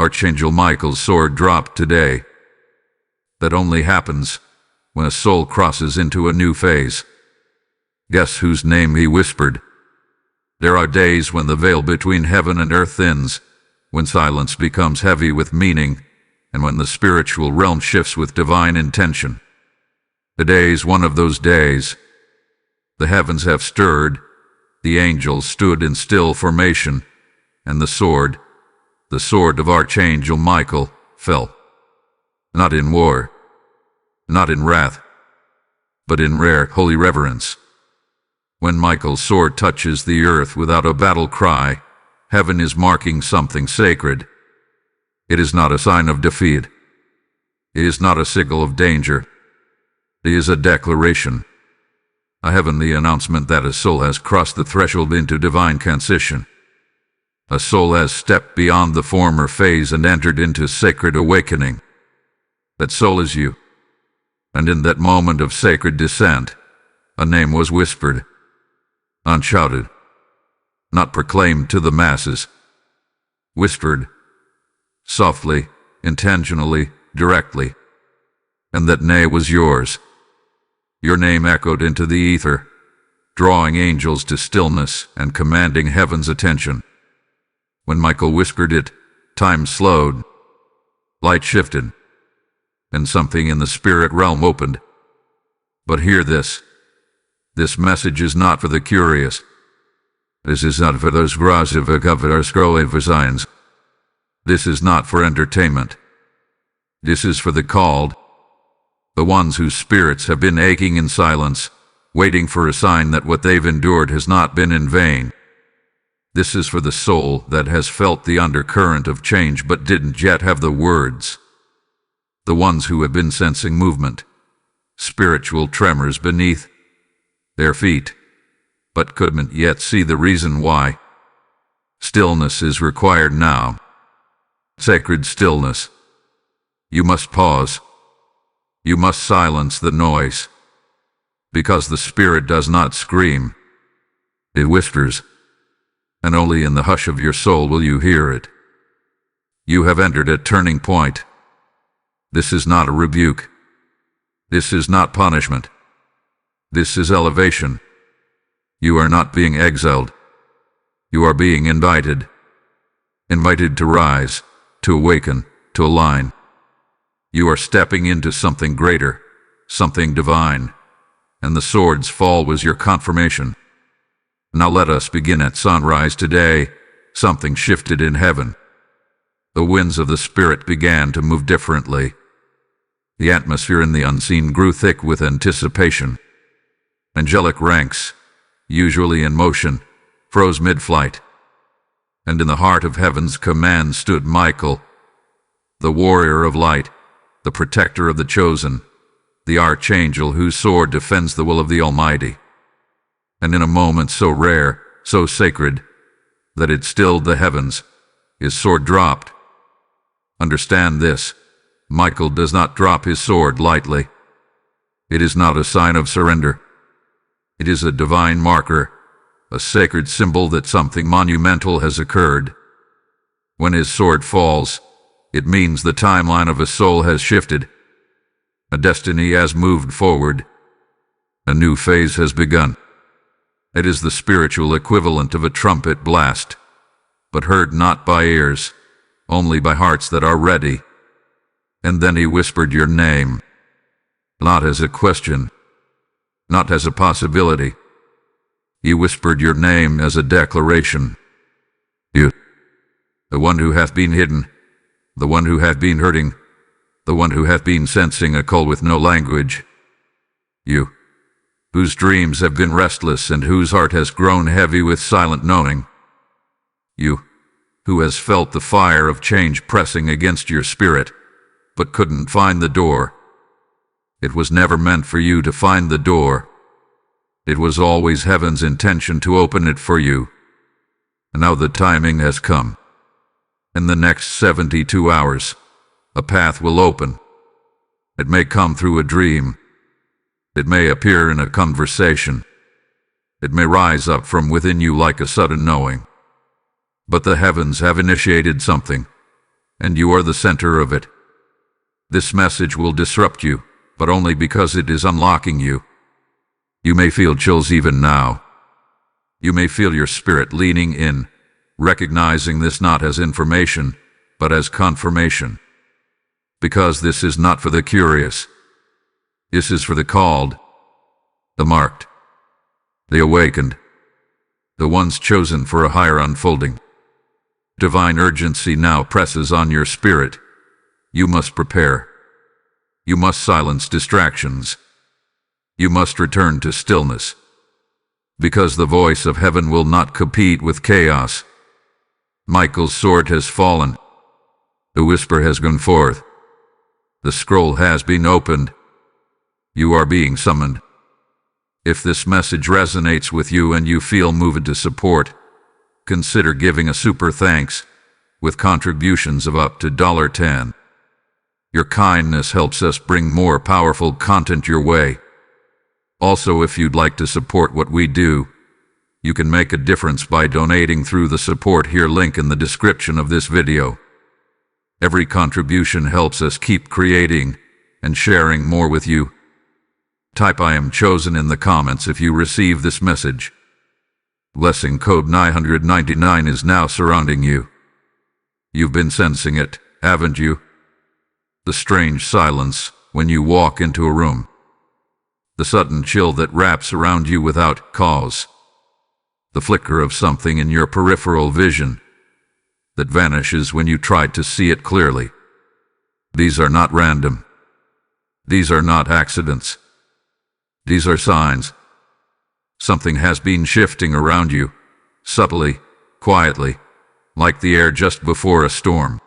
Archangel Michael's sword dropped today. That only happens when a soul crosses into a new phase. Guess whose name he whispered? There are days when the veil between heaven and earth thins, when silence becomes heavy with meaning, and when the spiritual realm shifts with divine intention. Today's one of those days. The heavens have stirred, the angels stood in still formation, and the sword of Archangel Michael, fell. Not in war, not in wrath, but in rare, holy reverence. When Michael's sword touches the earth without a battle cry, heaven is marking something sacred. It is not a sign of defeat. It is not a signal of danger. It is a declaration, a heavenly announcement that a soul has crossed the threshold into divine transition. A soul has stepped beyond the former phase and entered into sacred awakening. That soul is you. And in that moment of sacred descent, a name was whispered, unshouted, not proclaimed to the masses. Whispered, softly, intentionally, directly. And that name was yours. Your name echoed into the ether, drawing angels to stillness and commanding heaven's attention. When Michael whispered it, time slowed, light shifted, and something in the spirit realm opened. But hear this. This message is not for the curious. This is not for those grasive or scrolling for signs. This is not for entertainment. This is for the called, the ones whose spirits have been aching in silence, waiting for a sign that what they've endured has not been in vain. This is for the soul that has felt the undercurrent of change but didn't yet have the words. The ones who have been sensing movement, spiritual tremors beneath their feet, but couldn't yet see the reason why. Stillness is required now. Sacred stillness. You must pause. You must silence the noise. Because the spirit does not scream. It whispers. And only in the hush of your soul will you hear it. You have entered a turning point. This is not a rebuke. This is not punishment. This is elevation. You are not being exiled. You are being invited. Invited to rise, to awaken, to align. You are stepping into something greater, something divine, and the sword's fall was your confirmation. Now let us begin at sunrise today. Something shifted in heaven. The winds of the Spirit began to move differently. The atmosphere in the unseen grew thick with anticipation. Angelic ranks, usually in motion, froze mid-flight. And in the heart of heaven's command stood Michael, the warrior of light, the protector of the chosen, the archangel whose sword defends the will of the Almighty. And in a moment so rare, so sacred, that it stilled the heavens, his sword dropped. Understand this, Michael does not drop his sword lightly. It is not a sign of surrender. It is a divine marker, a sacred symbol that something monumental has occurred. When his sword falls, it means the timeline of a soul has shifted. A destiny has moved forward. A new phase has begun. It is the spiritual equivalent of a trumpet blast, but heard not by ears, only by hearts that are ready. And then he whispered your name, not as a question, not as a possibility. He whispered your name as a declaration. You, the one who hath been hidden, the one who hath been hurting, the one who hath been sensing a call with no language. You, whose dreams have been restless and whose heart has grown heavy with silent knowing. You, who has felt the fire of change pressing against your spirit, but couldn't find the door. It was never meant for you to find the door. It was always heaven's intention to open it for you. And now the timing has come. In the next 72 hours, a path will open. It may come through a dream. It may appear in a conversation. It may rise up from within you like a sudden knowing. But the heavens have initiated something. and you are the center of it. This message will disrupt you, but only because it is unlocking you. You may feel chills even now. You may feel your spirit leaning in, recognizing this not as information, but as confirmation. Because this is not for the curious. This is for the called, the marked, the awakened, the ones chosen for a higher unfolding. Divine urgency now presses on your spirit. You must prepare. You must silence distractions. You must return to stillness. Because the voice of heaven will not compete with chaos. Michael's sword has fallen. The whisper has gone forth. The scroll has been opened. You are being summoned. If this message resonates with you and you feel moved to support, consider giving a super thanks with contributions of up to $10. Your kindness helps us bring more powerful content your way. Also, if you'd like to support what we do, you can make a difference by donating through the support here link in the description of this video. Every contribution helps us keep creating and sharing more with you. Type "I am chosen" in the comments if you receive this message. Blessing code 999 is now surrounding you. You've been sensing it, haven't you? The strange silence when you walk into a room. The sudden chill that wraps around you without cause. The flicker of something in your peripheral vision that vanishes when you try to see it clearly. These are not random. These are not accidents. These are signs. Something has been shifting around you, subtly, quietly, like the air just before a storm.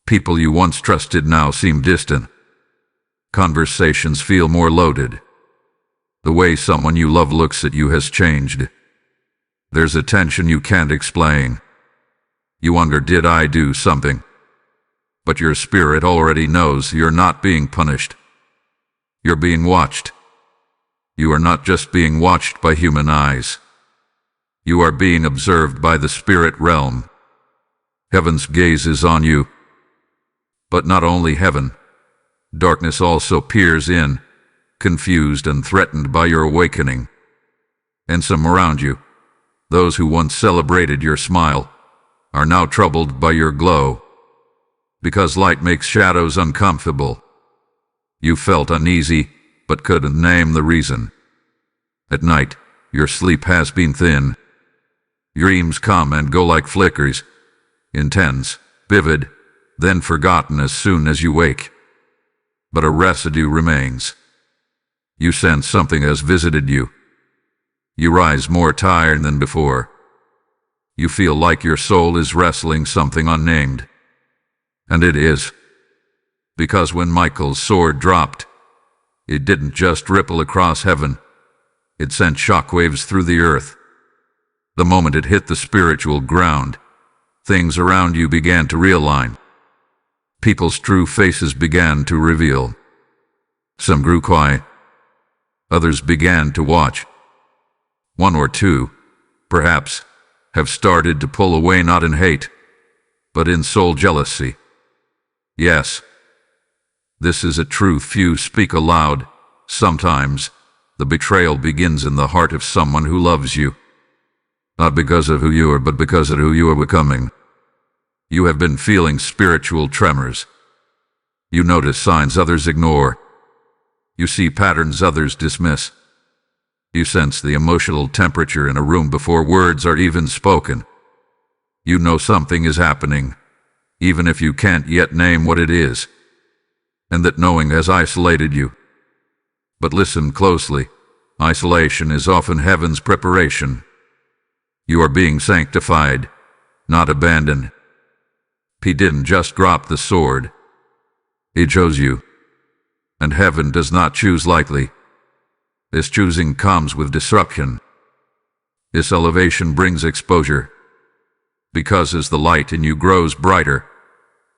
People you once trusted now seem distant. Conversations feel more loaded. The way someone you love looks at you has changed. There's a tension you can't explain. You wonder, did I do something? But your spirit already knows you're not being punished. You're being watched. You are not just being watched by human eyes. You are being observed by the spirit realm. Heaven's gaze is on you. But not only heaven. Darkness also peers in, confused and threatened by your awakening. And some around you, those who once celebrated your smile, are now troubled by your glow. Because light makes shadows uncomfortable. You felt uneasy, but couldn't name the reason. At night, your sleep has been thin. Dreams come and go like flickers, intense, vivid, then forgotten as soon as you wake. But a residue remains. You sense something has visited you. You rise more tired than before. You feel like your soul is wrestling something unnamed. And it is. Because when Michael's sword dropped, it didn't just ripple across heaven. It sent shockwaves through the earth. The moment it hit the spiritual ground, things around you began to realign. People's true faces began to reveal. Some grew quiet. Others began to watch. One or two, perhaps, have started to pull away not in hate, but in soul jealousy. Yes, this is a truth few speak aloud. Sometimes, the betrayal begins in the heart of someone who loves you. Not because of who you are, but because of who you are becoming. You have been feeling spiritual tremors. You notice signs others ignore. You see patterns others dismiss. You sense the emotional temperature in a room before words are even spoken. You know something is happening, even if you can't yet name what it is, and that knowing has isolated you. But listen closely. Isolation is often heaven's preparation. You are being sanctified, not abandoned. He didn't just drop the sword. He chose you. And heaven does not choose lightly. This choosing comes with disruption. This elevation brings exposure. Because as the light in you grows brighter,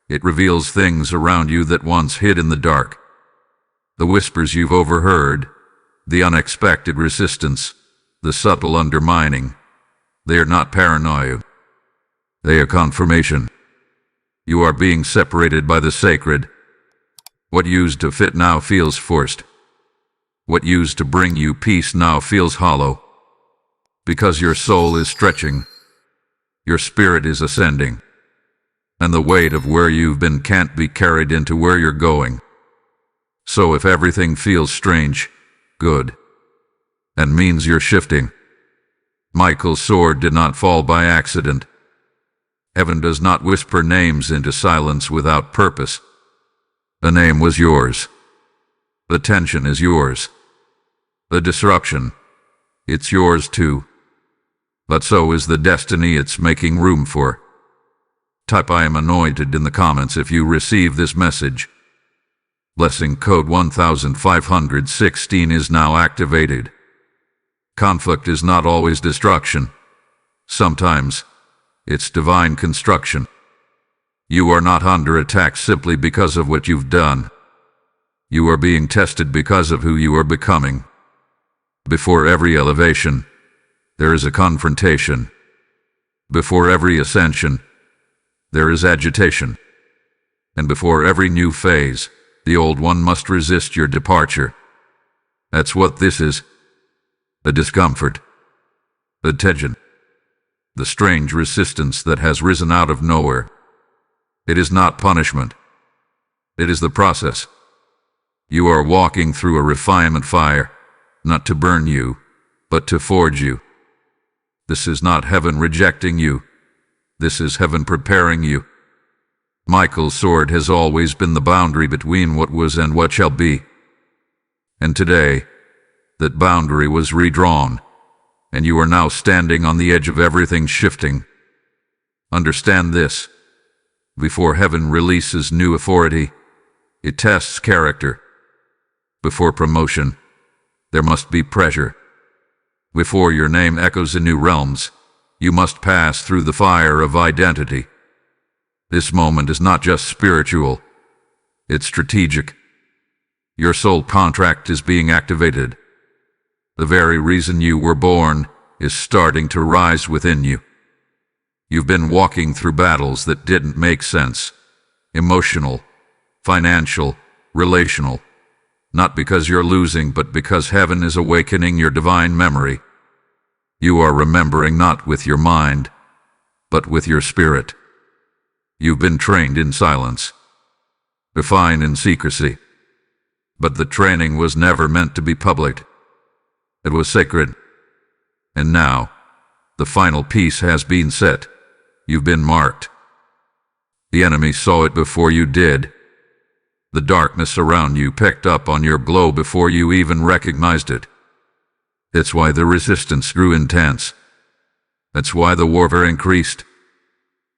it reveals things around you that once hid in the dark. The whispers you've overheard, the unexpected resistance, the subtle undermining. They are not paranoia. They are confirmation. You are being separated by the sacred. What used to fit now feels forced. What used to bring you peace now feels hollow. Because your soul is stretching. Your spirit is ascending. And the weight of where you've been can't be carried into where you're going. So if everything feels strange, good, and means you're shifting. Michael's sword did not fall by accident. Heaven does not whisper names into silence without purpose. The name was yours. The tension is yours. The disruption, it's yours too. But so is the destiny it's making room for. Type "I am anointed" in the comments if you receive this message. Blessing code 1516 is now activated. Conflict is not always destruction. Sometimes, it's divine construction. You are not under attack simply because of what you've done. You are being tested because of who you are becoming. Before every elevation, there is a confrontation. Before every ascension, there is agitation. And before every new phase, the old one must resist your departure. That's what this is. The discomfort, the tension, the strange resistance that has risen out of nowhere. It is not punishment. It is the process. You are walking through a refinement fire, not to burn you, but to forge you. This is not heaven rejecting you. This is heaven preparing you. Michael's sword has always been the boundary between what was and what shall be. And today, that boundary was redrawn, and you are now standing on the edge of everything shifting. Understand this. Before heaven releases new authority, it tests character. Before promotion, there must be pressure. Before your name echoes in new realms, you must pass through the fire of identity. This moment is not just spiritual, it's strategic. Your soul contract is being activated. The very reason you were born is starting to rise within you. You've been walking through battles that didn't make sense. Emotional, financial, relational. Not because you're losing, but because heaven is awakening your divine memory. You are remembering not with your mind, but with your spirit. You've been trained in silence, refined in secrecy. But the training was never meant to be public. It was sacred. And now, the final piece has been set. You've been marked. The enemy saw it before you did. The darkness around you picked up on your glow before you even recognized it. That's why the resistance grew intense. That's why the warfare increased.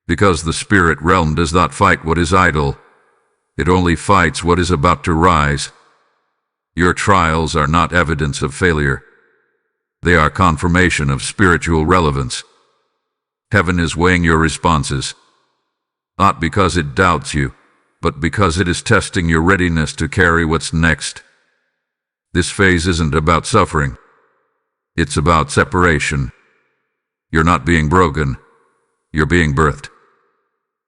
Because the spirit realm does not fight what is idle. It only fights what is about to rise. Your trials are not evidence of failure. They are confirmation of spiritual relevance. Heaven is weighing your responses. Not because it doubts you, but because it is testing your readiness to carry what's next. This phase isn't about suffering. It's about separation. You're not being broken. You're being birthed.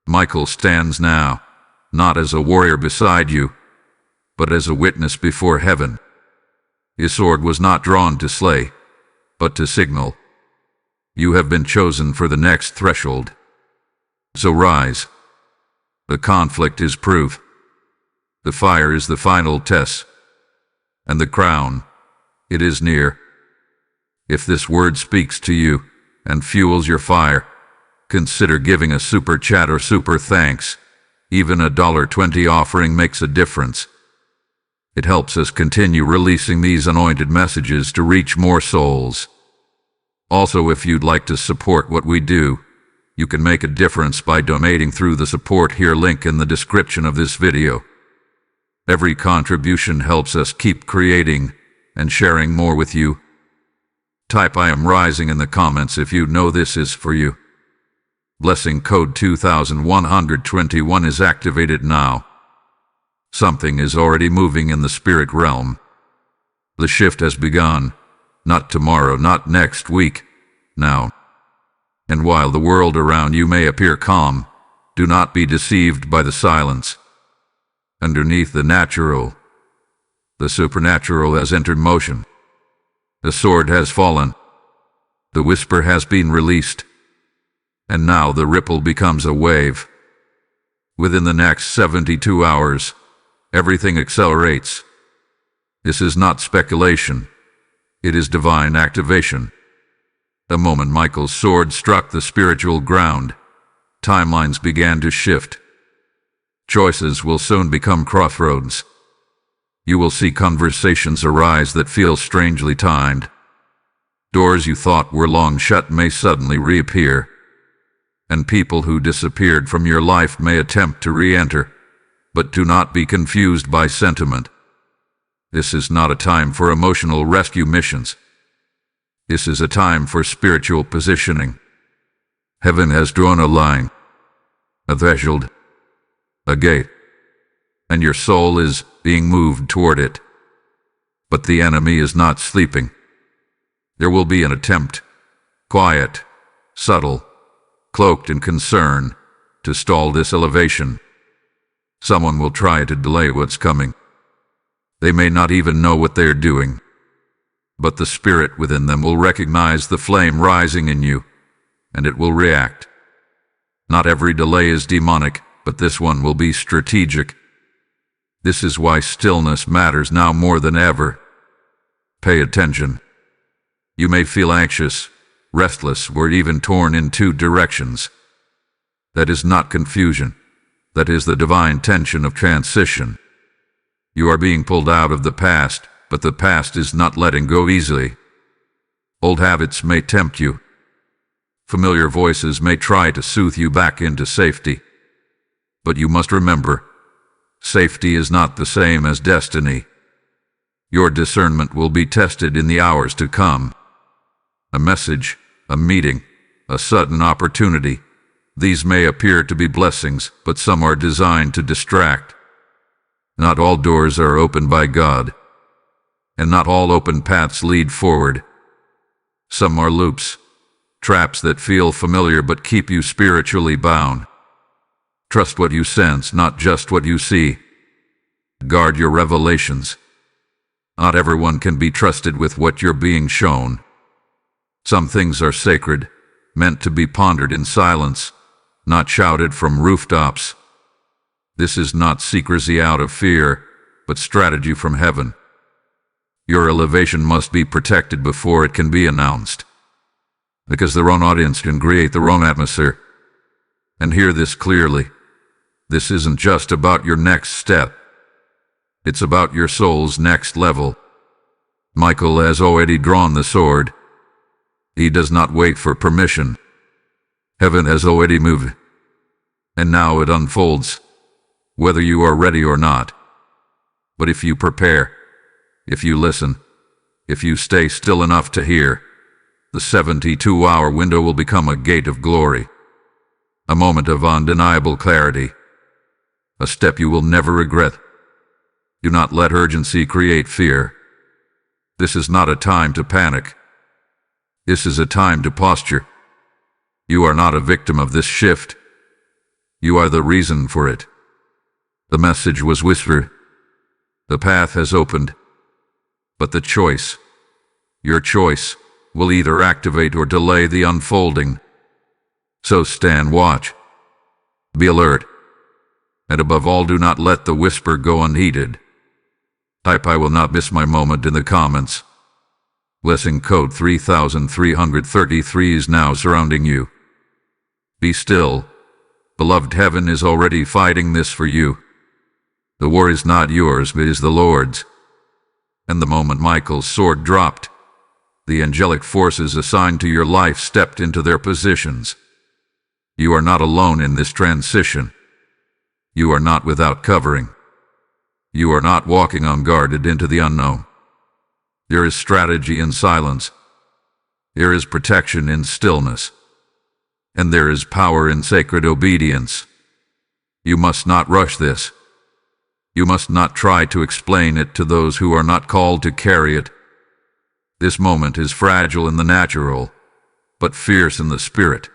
Michael stands now, not as a warrior beside you, but as a witness before heaven. His sword was not drawn to slay, but to signal. You have been chosen for the next threshold. So rise. The conflict is proof. The fire is the final test. And the crown, it is near. If this word speaks to you and fuels your fire, consider giving a super chat or super thanks. Even a $1.20 offering makes a difference. It helps us continue releasing these anointed messages to reach more souls. Also, if you'd like to support what we do, you can make a difference by donating through the support here link in the description of this video. Every contribution helps us keep creating and sharing more with you. Type "I am rising" in the comments if you know this is for you. Blessing code 2121 is activated now. Something is already moving in the spirit realm. The shift has begun. Not tomorrow, not next week. Now. And while the world around you may appear calm, Do not be deceived by the silence. Underneath the natural, the supernatural has entered motion. The sword has fallen. The whisper has been released. And now the ripple becomes a wave. Within the next 72 hours, everything accelerates. This is not speculation. It is divine activation. The moment Michael's sword struck the spiritual ground, timelines began to shift. Choices will soon become crossroads. You will see conversations arise that feel strangely timed. Doors you thought were long shut may suddenly reappear. And people who disappeared from your life may attempt to re-enter. But do not be confused by sentiment. This is not a time for emotional rescue missions. This is a time for spiritual positioning. Heaven has drawn a line, a threshold, a gate, and your soul is being moved toward it. But the enemy is not sleeping. There will be an attempt, quiet, subtle, cloaked in concern, to stall this elevation. Someone will try to delay what's coming. They may not even know what they're doing, but the spirit within them will recognize the flame rising in you, and it will react. Not every delay is demonic, but this one will be strategic. This is why stillness matters now more than ever. Pay attention. You may feel anxious, restless, or even torn in two directions. That is not confusion. That is the divine tension of transition. You are being pulled out of the past, but the past is not letting go easily. Old habits may tempt you. Familiar voices may try to soothe you back into safety. But you must remember, safety is not the same as destiny. Your discernment will be tested in the hours to come. A message, a meeting, a sudden opportunity. These may appear to be blessings, but some are designed to distract. Not all doors are opened by God, and not all open paths lead forward. Some are loops, traps that feel familiar but keep you spiritually bound. Trust what you sense, not just what you see. Guard your revelations. Not everyone can be trusted with what you're being shown. Some things are sacred, meant to be pondered in silence, not shouted from rooftops. This is not secrecy out of fear, but strategy from heaven. Your elevation must be protected before it can be announced, because the wrong audience can create the wrong atmosphere. And hear this clearly. This isn't just about your next step. It's about your soul's next level. Michael has already drawn the sword. He does not wait for permission. Heaven has already moved, and now it unfolds, whether you are ready or not. But if you prepare, if you listen, if you stay still enough to hear, the 72-hour window will become a gate of glory, a moment of undeniable clarity, a step you will never regret. Do not let urgency create fear. This is not a time to panic. This is a time to posture. You are not a victim of this shift. You are the reason for it. The message was whispered. The path has opened. But the choice, your choice, will either activate or delay the unfolding. So stand watch. Be alert. And above all, do not let the whisper go unheeded. Type "I will not miss my moment" in the comments. Blessing code 3333 is now surrounding you. Be still. Beloved, heaven is already fighting this for you. The war is not yours, but is the Lord's. And the moment Michael's sword dropped, the angelic forces assigned to your life stepped into their positions. You are not alone in this transition. You are not without covering. You are not walking unguarded into the unknown. There is strategy in silence. There is protection in stillness. And there is power in sacred obedience. You must not rush this. You must not try to explain it to those who are not called to carry it. This moment is fragile in the natural, but fierce in the spirit.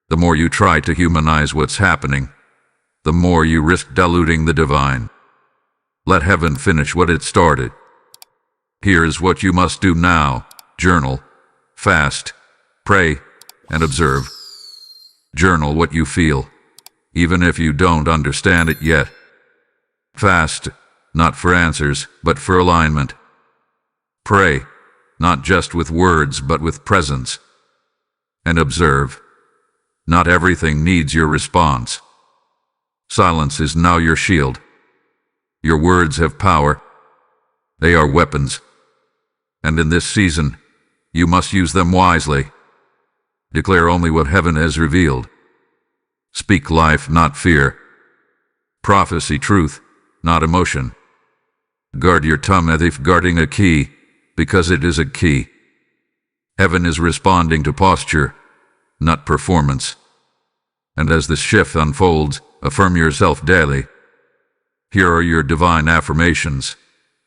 The more you try to humanize what's happening, the more you risk diluting the divine. Let heaven finish what it started. Here is what you must do now: journal, fast, pray, and observe. Journal what you feel, even if you don't understand it yet. Fast, not for answers, but for alignment. Pray, not just with words, but with presence. And observe. Not everything needs your response. Silence is now your shield. Your words have power. They are weapons. And in this season, you must use them wisely. Declare only what heaven has revealed. Speak life, not fear. Prophecy truth, not emotion. Guard your tongue as if guarding a key, because it is a key. Heaven is responding to posture, not performance. And as this shift unfolds, affirm yourself daily. Here are your divine affirmations.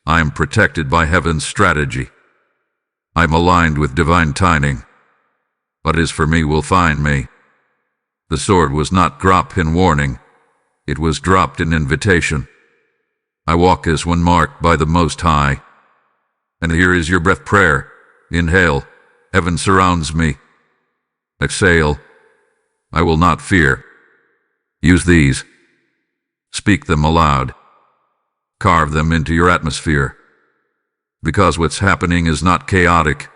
I am protected by heaven's strategy. I am aligned with divine timing. What is for me will find me. The sword was not dropped in warning. It was dropped in invitation. I walk as one marked by the Most High. And here is your breath prayer. Inhale, heaven surrounds me. Exhale, I will not fear. Use these. Speak them aloud. Carve them into your atmosphere. Because what's happening is not chaotic,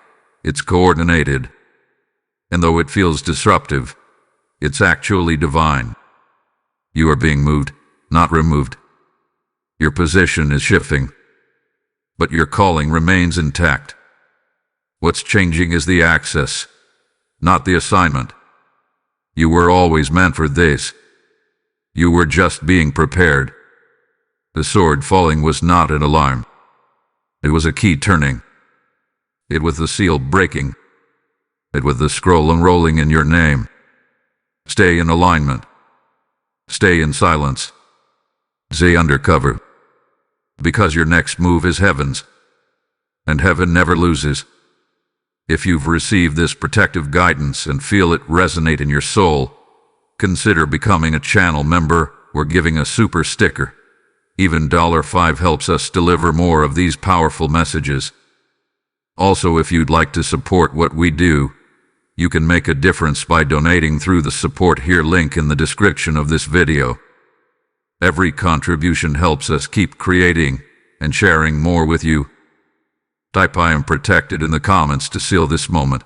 it's coordinated. And though it feels disruptive, it's actually divine. You are being moved, not removed. Your position is shifting, but your calling remains intact. What's changing is the access, not the assignment. You were always meant for this. You were just being prepared. The sword falling was not an alarm. It was a key turning. It was the seal breaking. It was the scroll unrolling in your name. Stay in alignment. Stay in silence. Stay under cover. Because your next move is heaven's. And heaven never loses. If you've received this protective guidance and feel it resonate in your soul, consider becoming a channel member or giving a super sticker. Even $5 helps us deliver more of these powerful messages. Also, if you'd like to support what we do, you can make a difference by donating through the Support Here link in the description of this video. Every contribution helps us keep creating and sharing more with you. Type I am protected in the comments to seal this moment.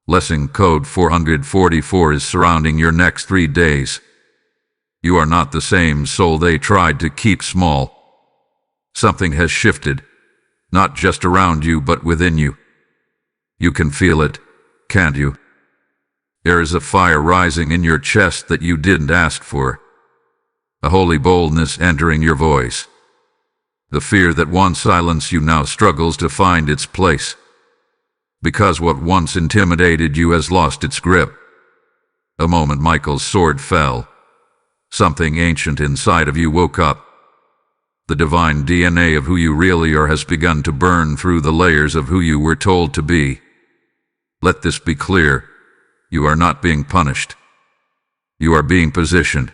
Lesson code 444 is surrounding your next 3 days. You are not the same soul they tried to keep small. Something has shifted, not just around you but within you. You can feel it, can't you? There is a fire rising in your chest that you didn't ask for. A holy boldness entering your voice. The fear that once silenced you now struggles to find its place. Because what once intimidated you has lost its grip. The moment Michael's sword fell, something ancient inside of you woke up. The divine DNA of who you really are has begun to burn through the layers of who you were told to be. Let this be clear. You are not being punished. You are being positioned.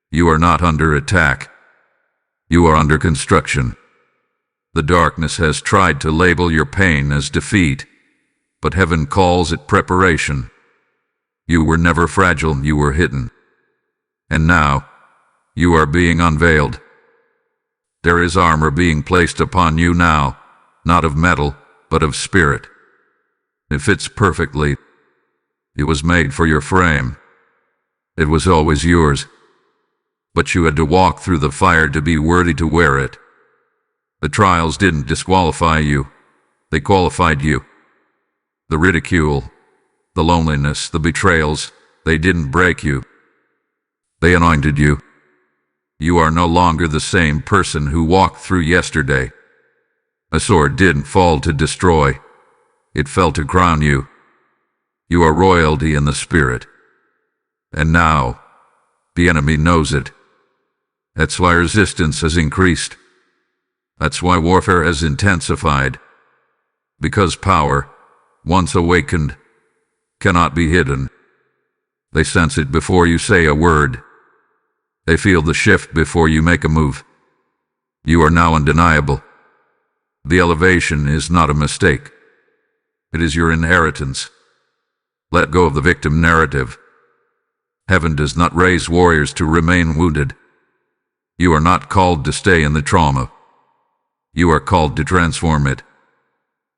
You are not under attack. You are under construction. The darkness has tried to label your pain as defeat, but heaven calls it preparation. You were never fragile, you were hidden. And now, you are being unveiled. There is armor being placed upon you now, not of metal, but of spirit. It fits perfectly. It was made for your frame. It was always yours. But you had to walk through the fire to be worthy to wear it. The trials didn't disqualify you. They qualified you. The ridicule, the loneliness, the betrayals, they didn't break you. They anointed you. You are no longer the same person who walked through yesterday. A sword didn't fall to destroy. It fell to crown you. You are royalty in the spirit. And now, the enemy knows it. That's why resistance has increased. That's why warfare has intensified. Because power, once awakened, cannot be hidden. They sense it before you say a word. They feel the shift before you make a move. You are now undeniable. The elevation is not a mistake. It is your inheritance. Let go of the victim narrative. Heaven does not raise warriors to remain wounded. You are not called to stay in the trauma. You are called to transform it.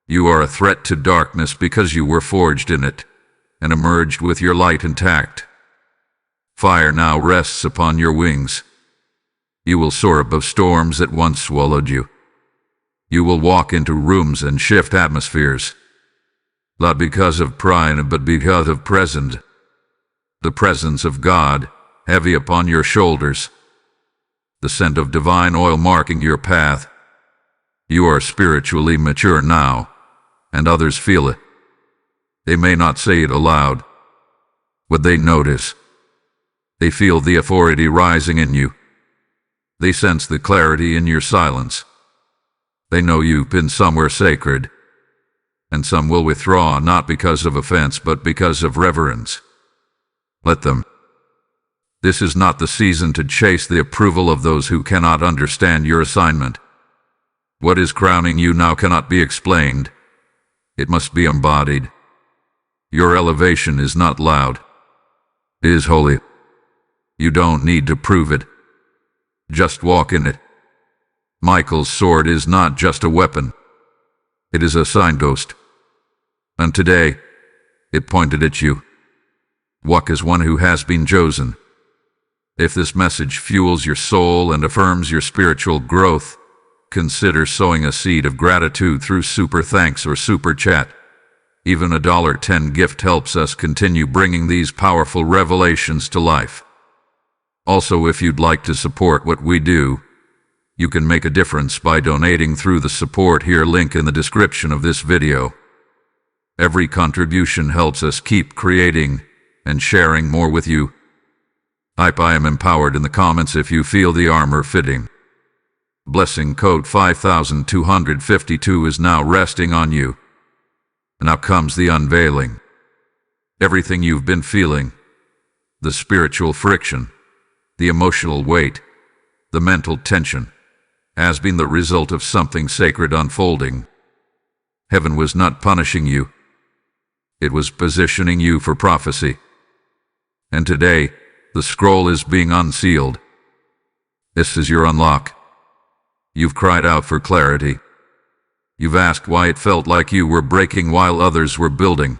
You are a threat to darkness because you were forged in it and emerged with your light intact. Fire now rests upon your wings. You will soar above storms that once swallowed you. You will walk into rooms and shift atmospheres. Not because of pride, but because of the presence of God, heavy upon your shoulders. The scent of divine oil marking your path. You are spiritually mature now, and others feel it. They may not say it aloud, but they notice. They feel the authority rising in you. They sense the clarity in your silence. They know you've been somewhere sacred, and some will withdraw not because of offense but because of reverence. Let them. This is not the season to chase the approval of those who cannot understand your assignment. What is crowning you now cannot be explained. It must be embodied. Your elevation is not loud. It is holy. You don't need to prove it. Just walk in it. Michael's sword is not just a weapon. It is a signpost. And today, it pointed at you. Walk as one who has been chosen. If this message fuels your soul and affirms your spiritual growth, consider sowing a seed of gratitude through super thanks or super chat. Even a $10 gift helps us continue bringing these powerful revelations to life. Also, if you'd like to support what we do, you can make a difference by donating through the support here link in the description of this video. Every contribution helps us keep creating and sharing more with you. Type I am empowered in the comments if you feel the armor fitting. Blessing code 5252 is now resting on you. Now comes the unveiling. Everything you've been feeling, the spiritual friction, the emotional weight, the mental tension, has been the result of something sacred unfolding. Heaven was not punishing you. It was positioning you for prophecy. And today, the scroll is being unsealed. This is your unlock. You've cried out for clarity. You've asked why it felt like you were breaking while others were building.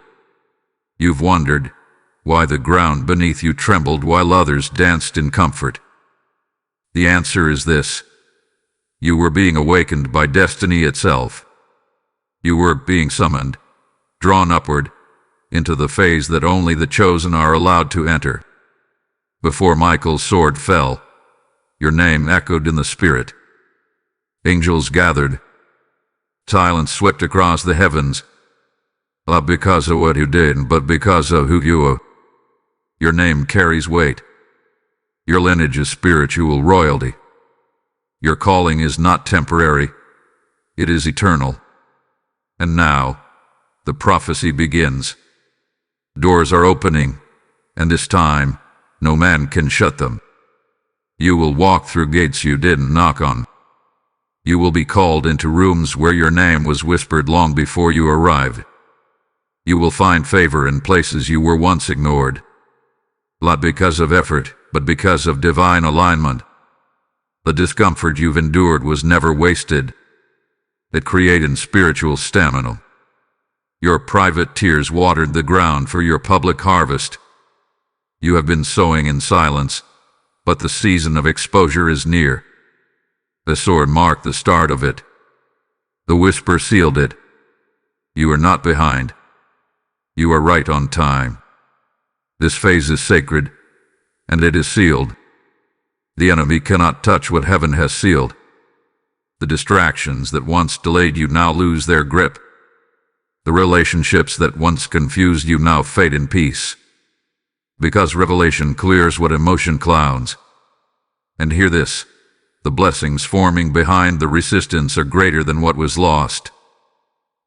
You've wondered why the ground beneath you trembled while others danced in comfort. The answer is this. You were being awakened by destiny itself. You were being summoned, drawn upward, into the phase that only the chosen are allowed to enter. Before Michael's sword fell, your name echoed in the spirit. Angels gathered. Silence swept across the heavens. Not because of what you did, but because of who you are. Your name carries weight. Your lineage is spiritual royalty. Your calling is not temporary. It is eternal. And now, the prophecy begins. Doors are opening, and this time, no man can shut them. You will walk through gates you didn't knock on. You will be called into rooms where your name was whispered long before you arrived. You will find favor in places you were once ignored. Not because of effort, but because of divine alignment. The discomfort you've endured was never wasted. It created spiritual stamina. Your private tears watered the ground for your public harvest. You have been sowing in silence, but the season of exposure is near. The sword marked the start of it. The whisper sealed it. You are not behind. You are right on time. This phase is sacred, and it is sealed. The enemy cannot touch what heaven has sealed. The distractions that once delayed you now lose their grip. The relationships that once confused you now fade in peace. Because revelation clears what emotion clouds. And hear this. The blessings forming behind the resistance are greater than what was lost.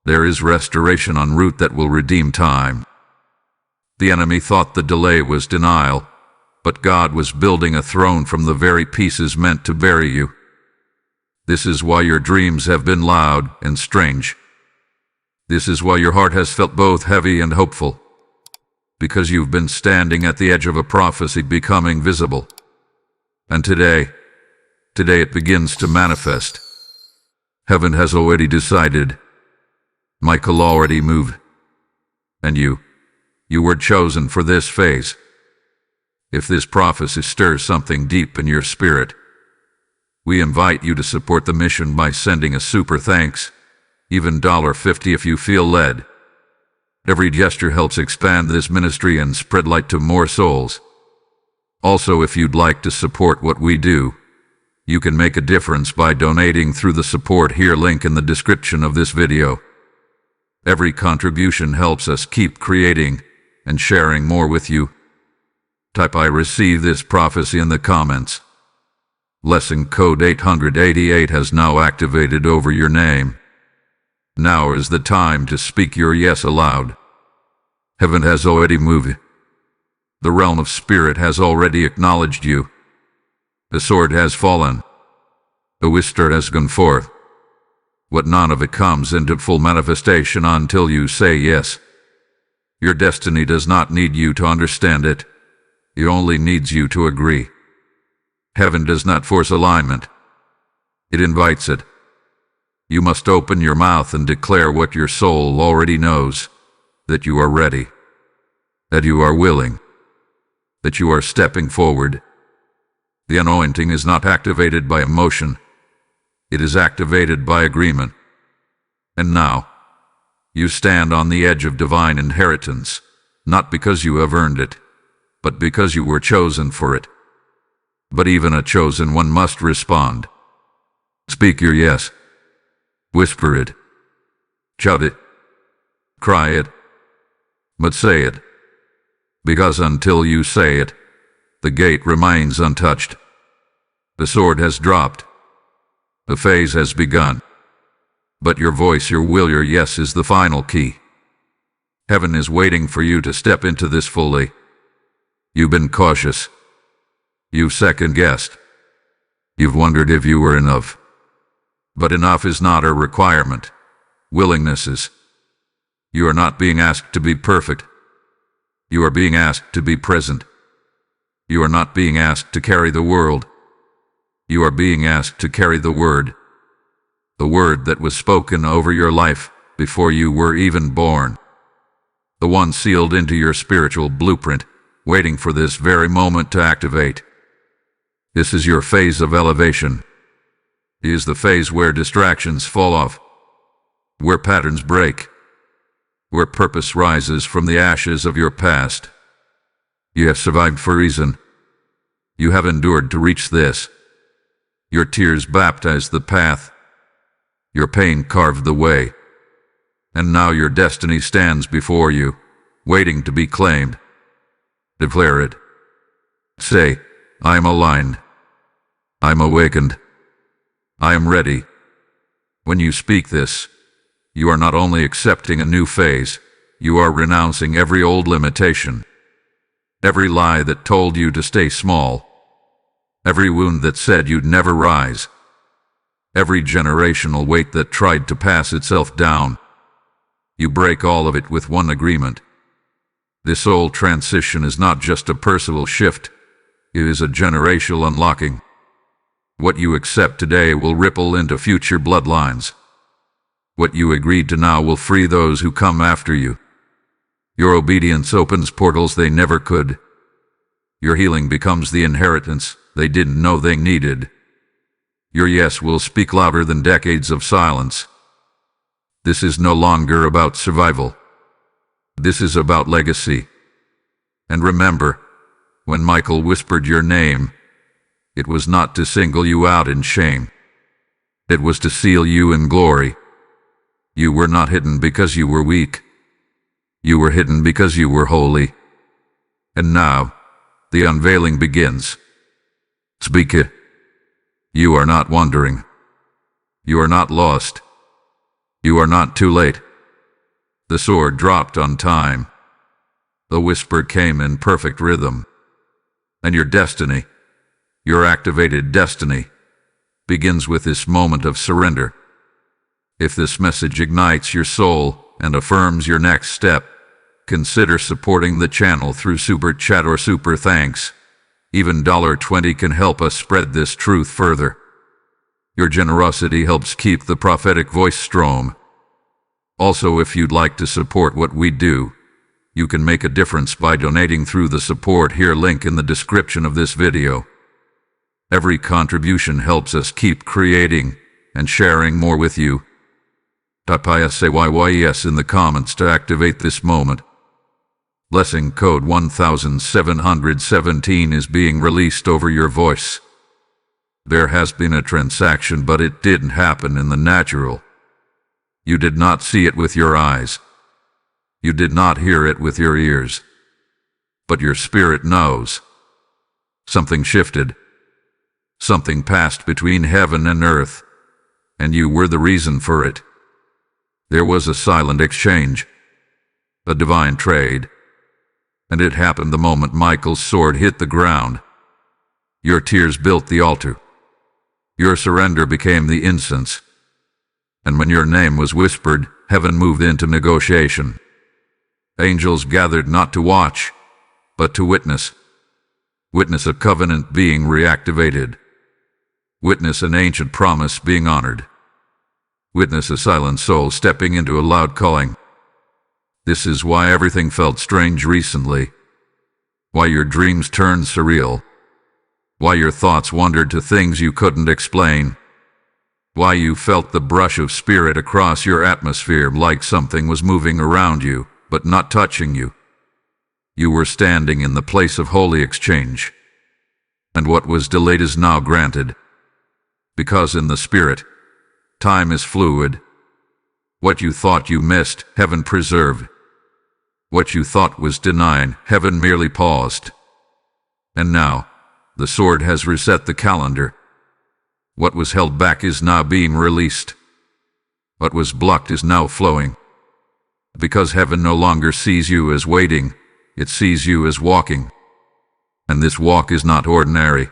There is restoration en route that will redeem time. The enemy thought the delay was denial, but God was building a throne from the very pieces meant to bury you. This is why your dreams have been loud and strange. This is why your heart has felt both heavy and hopeful, because you've been standing at the edge of a prophecy becoming visible. And today it begins to manifest. Heaven has already decided. Michael already moved. And you were chosen for this phase. If this prophecy stirs something deep in your spirit, we invite you to support the mission by sending a super thanks, even $50 if you feel led. Every gesture helps expand this ministry and spread light to more souls. Also, if you'd like to support what we do, you can make a difference by donating through the support here link in the description of this video. Every contribution helps us keep creating and sharing more with you. Type "I receive this prophecy" in the comments. Lesson code 888 has now activated over your name. Now is the time to speak your yes aloud. Heaven has already moved. The realm of spirit has already acknowledged you. The sword has fallen. The whisper has gone forth. But none of it comes into full manifestation until you say yes. Your destiny does not need you to understand it. It only needs you to agree. Heaven does not force alignment. It invites it. You must open your mouth and declare what your soul already knows, that you are ready, that you are willing, that you are stepping forward. The anointing is not activated by emotion. It is activated by agreement. And now, you stand on the edge of divine inheritance, not because you have earned it, but because you were chosen for it. But even a chosen one must respond. Speak your yes. Whisper it. Shout it. Cry it. But say it. Because until you say it, the gate remains untouched. The sword has dropped. The phase has begun. But your voice, your will, your yes is the final key. Heaven is waiting for you to step into this fully. You've been cautious. You've second-guessed. You've wondered if you were enough. But enough is not a requirement. Willingness is. You are not being asked to be perfect. You are being asked to be present. You are not being asked to carry the world. You are being asked to carry the word that was spoken over your life before you were even born, the one sealed into your spiritual blueprint, waiting for this very moment to activate. This is your phase of elevation. It is the phase where distractions fall off, where patterns break, where purpose rises from the ashes of your past. You have survived for a reason. You have endured to reach this. Your tears baptized the path. Your pain carved the way. And now your destiny stands before you, waiting to be claimed. Declare it. Say, I am aligned. I am awakened. I am ready. When you speak this, you are not only accepting a new phase, you are renouncing every old limitation. Every lie that told you to stay small. Every wound that said you'd never rise. Every generational weight that tried to pass itself down. You break all of it with one agreement. This soul transition is not just a personal shift, it is a generational unlocking. What you accept today will ripple into future bloodlines. What you agreed to now will free those who come after you. Your obedience opens portals they never could. Your healing becomes the inheritance they didn't know they needed. Your yes will speak louder than decades of silence. This is no longer about survival. This is about legacy. And remember, when Michael whispered your name, it was not to single you out in shame. It was to seal you in glory. You were not hidden because you were weak. You were hidden because you were holy. And now, the unveiling begins. Speak it. You are not wandering. You are not lost. You are not too late. The sword dropped on time. The whisper came in perfect rhythm. And your destiny, your activated destiny, begins with this moment of surrender. If this message ignites your soul and affirms your next step, consider supporting the channel through Super Chat or Super Thanks. Even $20 can help us spread this truth further. Your generosity helps keep the prophetic voice strong. Also, if you'd like to support what we do, you can make a difference by donating through the Support Here link in the description of this video. Every contribution helps us keep creating and sharing more with you. Type ISAYYES in the comments to activate this moment. Blessing code 1717 is being released over your voice. There has been a transaction, but it didn't happen in the natural. You did not see it with your eyes. You did not hear it with your ears. But your spirit knows. Something shifted. Something passed between heaven and earth, and you were the reason for it. There was a silent exchange, a divine trade, and it happened the moment Michael's sword hit the ground. Your tears built the altar. Your surrender became the incense. And when your name was whispered, heaven moved into negotiation. Angels gathered not to watch, but to witness. Witness a covenant being reactivated. Witness an ancient promise being honored. Witness a silent soul stepping into a loud calling. This is why everything felt strange recently. Why your dreams turned surreal. Why your thoughts wandered to things you couldn't explain. Why you felt the brush of spirit across your atmosphere like something was moving around you, but not touching you. You were standing in the place of holy exchange. And what was delayed is now granted. Because in the spirit, time is fluid. What you thought you missed, heaven preserved. What you thought was denied, heaven merely paused. And now, the sword has reset the calendar. What was held back is now being released. What was blocked is now flowing. Because heaven no longer sees you as waiting, it sees you as walking. And this walk is not ordinary.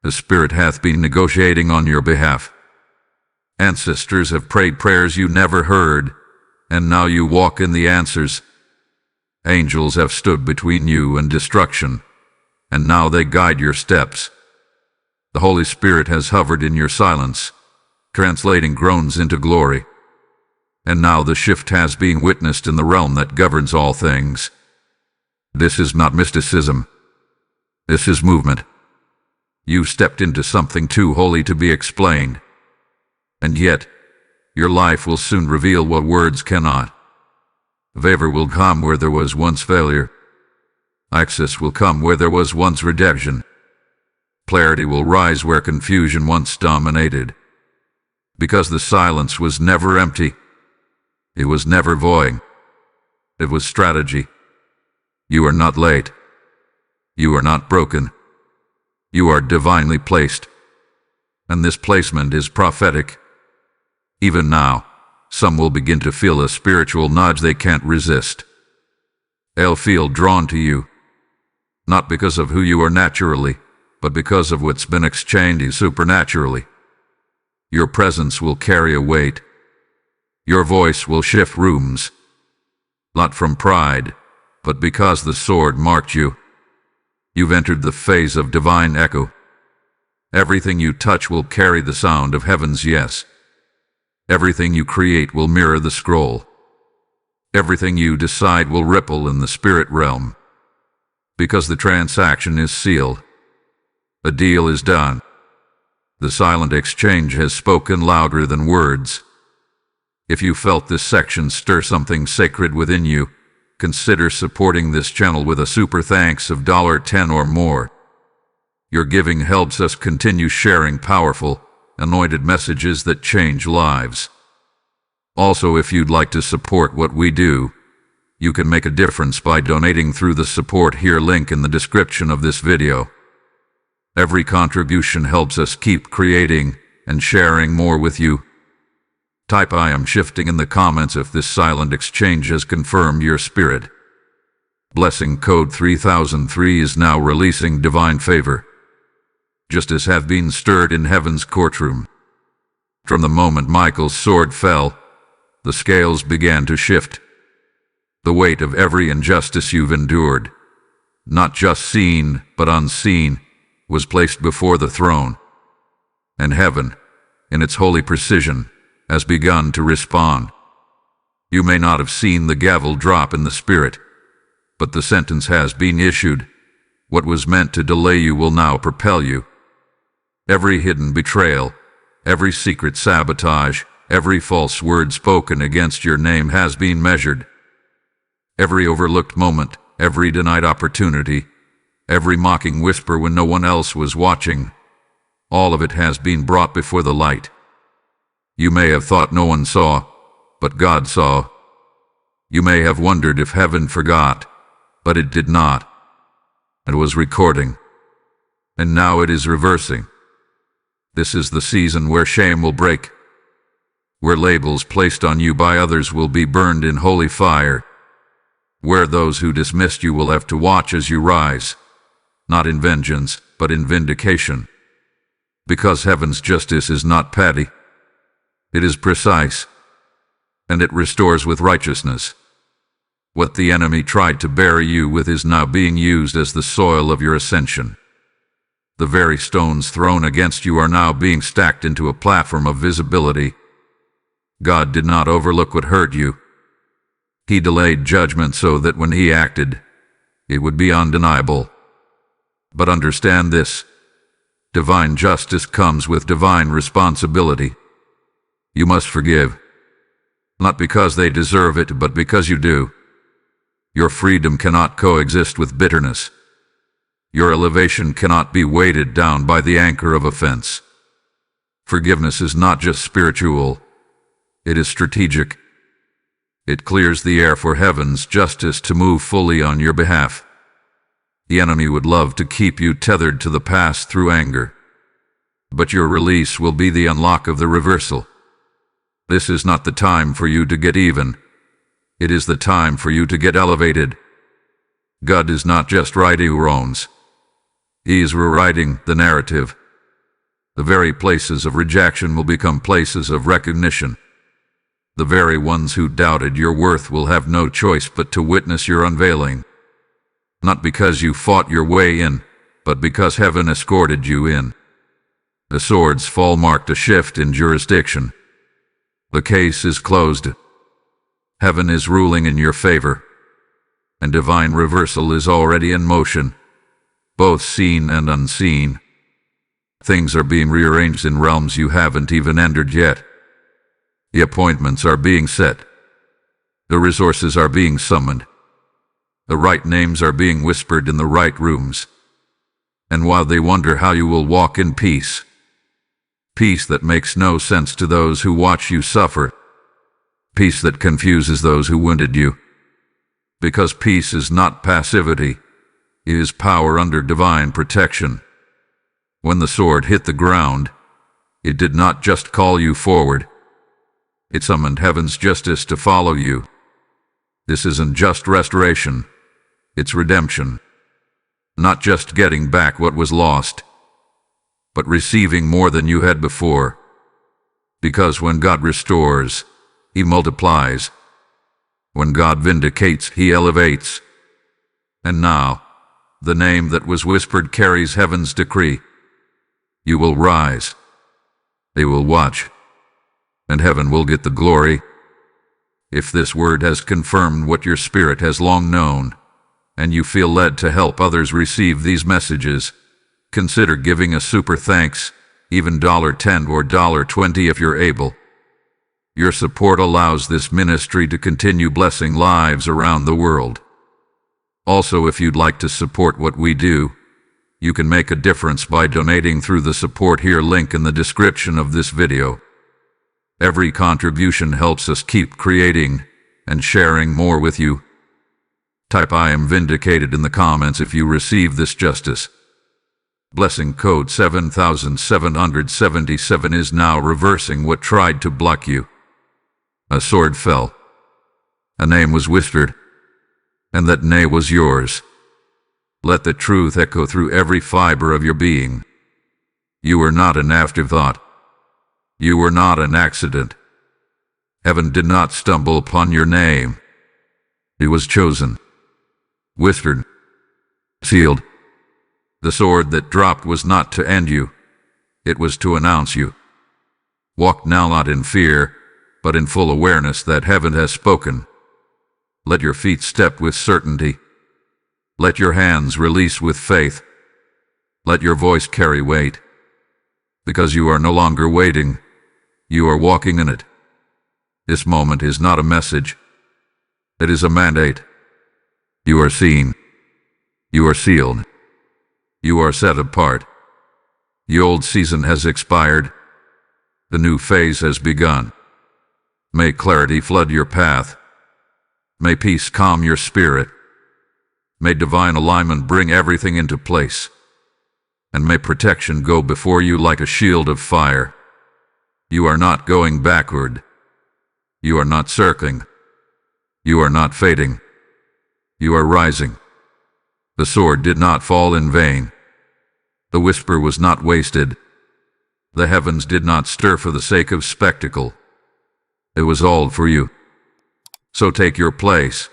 The Spirit hath been negotiating on your behalf. Ancestors have prayed prayers you never heard, and now you walk in the answers. Angels have stood between you and destruction, and now they guide your steps. The Holy Spirit has hovered in your silence, translating groans into glory. And now the shift has been witnessed in the realm that governs all things. This is not mysticism. This is movement. You stepped into something too holy to be explained. And yet, your life will soon reveal what words cannot. Favor will come where there was once failure. Access will come where there was once redemption. Clarity will rise where confusion once dominated. Because the silence was never empty. It was never void. It was strategy. You are not late. You are not broken. You are divinely placed. And this placement is prophetic. Even now, some will begin to feel a spiritual nudge they can't resist. They'll feel drawn to you, not because of who you are naturally, but because of what's been exchanged supernaturally. Your presence will carry a weight. Your voice will shift rooms, not from pride, but because the sword marked you. You've entered the phase of divine echo. Everything you touch will carry the sound of heaven's yes. Everything you create will mirror the scroll. Everything you decide will ripple in the spirit realm. Because the transaction is sealed. The deal is done. The silent exchange has spoken louder than words. If you felt this section stir something sacred within you, consider supporting this channel with a super thanks of $10 or more. Your giving helps us continue sharing powerful, anointed messages that change lives. Also, if you'd like to support what we do, you can make a difference by donating through the Support Here link in the description of this video. Every contribution helps us keep creating and sharing more with you. Type I am shifting in the comments if this silent exchange has confirmed your spirit. Blessing code 3003 is now releasing divine favor. Justice hath been stirred in heaven's courtroom. From the moment Michael's sword fell, the scales began to shift. The weight of every injustice you've endured, not just seen but unseen, was placed before the throne. And heaven, in its holy precision, has begun to respond. You may not have seen the gavel drop in the spirit, but the sentence has been issued. What was meant to delay you will now propel you. Every hidden betrayal, every secret sabotage, every false word spoken against your name has been measured. Every overlooked moment, every denied opportunity, every mocking whisper when no one else was watching, all of it has been brought before the light. You may have thought no one saw, but God saw. You may have wondered if heaven forgot, but it did not. It was recording, and now it is reversing. This is the season where shame will break, where labels placed on you by others will be burned in holy fire, where those who dismissed you will have to watch as you rise, not in vengeance, but in vindication. Because heaven's justice is not petty, it is precise, and it restores with righteousness. What the enemy tried to bury you with is now being used as the soil of your ascension. The very stones thrown against you are now being stacked into a platform of visibility. God did not overlook what hurt you. He delayed judgment so that when he acted, it would be undeniable. But understand this: divine justice comes with divine responsibility. You must forgive, not because they deserve it, but because you do. Your freedom cannot coexist with bitterness. Your elevation cannot be weighted down by the anchor of offense. Forgiveness is not just spiritual, it is strategic. It clears the air for heaven's justice to move fully on your behalf. The enemy would love to keep you tethered to the past through anger, but your release will be the unlock of the reversal. This is not the time for you to get even. It is the time for you to get elevated. God is not just righting wrongs. He is rewriting the narrative. The very places of rejection will become places of recognition. The very ones who doubted your worth will have no choice but to witness your unveiling. Not because you fought your way in, but because heaven escorted you in. The sword's fall marked a shift in jurisdiction. The case is closed. Heaven is ruling in your favor, and divine reversal is already in motion, both seen and unseen. Things are being rearranged in realms you haven't even entered yet. The appointments are being set. The resources are being summoned. The right names are being whispered in the right rooms. And while they wonder how you will walk in peace, peace that makes no sense to those who watch you suffer, peace that confuses those who wounded you. Because peace is not passivity, it is power under divine protection. When the sword hit the ground, it did not just call you forward. It summoned heaven's justice to follow you. This isn't just restoration, it's redemption. Not just getting back what was lost, but receiving more than you had before. Because when God restores, He multiplies. When God vindicates, He elevates. And now, the name that was whispered carries heaven's decree. You will rise. They will watch. And heaven will get the glory. If this word has confirmed what your spirit has long known, and you feel led to help others receive these messages, consider giving a super thanks, even $10 or $20 if you're able. Your support allows this ministry to continue blessing lives around the world. Also, if you'd like to support what we do, you can make a difference by donating through the Support Here link in the description of this video. Every contribution helps us keep creating and sharing more with you. Type "I am vindicated" in the comments if you receive this justice. Blessing code 7777 is now reversing what tried to block you. A sword fell. A name was whispered. and that nay was yours. Let the truth echo through every fiber of your being. You were not an afterthought. You were not an accident. Heaven did not stumble upon your name. It was chosen, whispered, sealed. The sword that dropped was not to end you. It was to announce you. Walk now not in fear, but in full awareness that heaven has spoken. Let your feet step with certainty. Let your hands release with faith. Let your voice carry weight. Because you are no longer waiting, you are walking in it. This moment is not a message. It is a mandate. You are seen. You are sealed. You are set apart. The old season has expired. The new phase has begun. May clarity flood your path. May peace calm your spirit. May divine alignment bring everything into place. And may protection go before you like a shield of fire. You are not going backward. You are not circling. You are not fading. You are rising. The sword did not fall in vain. The whisper was not wasted. The heavens did not stir for the sake of spectacle. It was all for you. So take your place.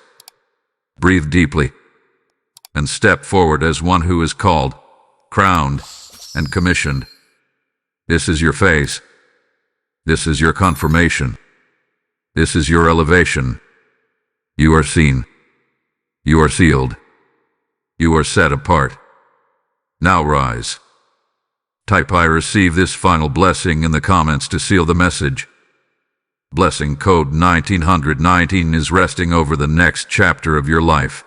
Breathe deeply. And step forward as one who is called, crowned, and commissioned. This is your phase. This is your confirmation. This is your elevation. You are seen. You are sealed. You are set apart. Now rise. Type I receive this final blessing in the comments to seal the message. Blessing code 1919 is resting over the next chapter of your life.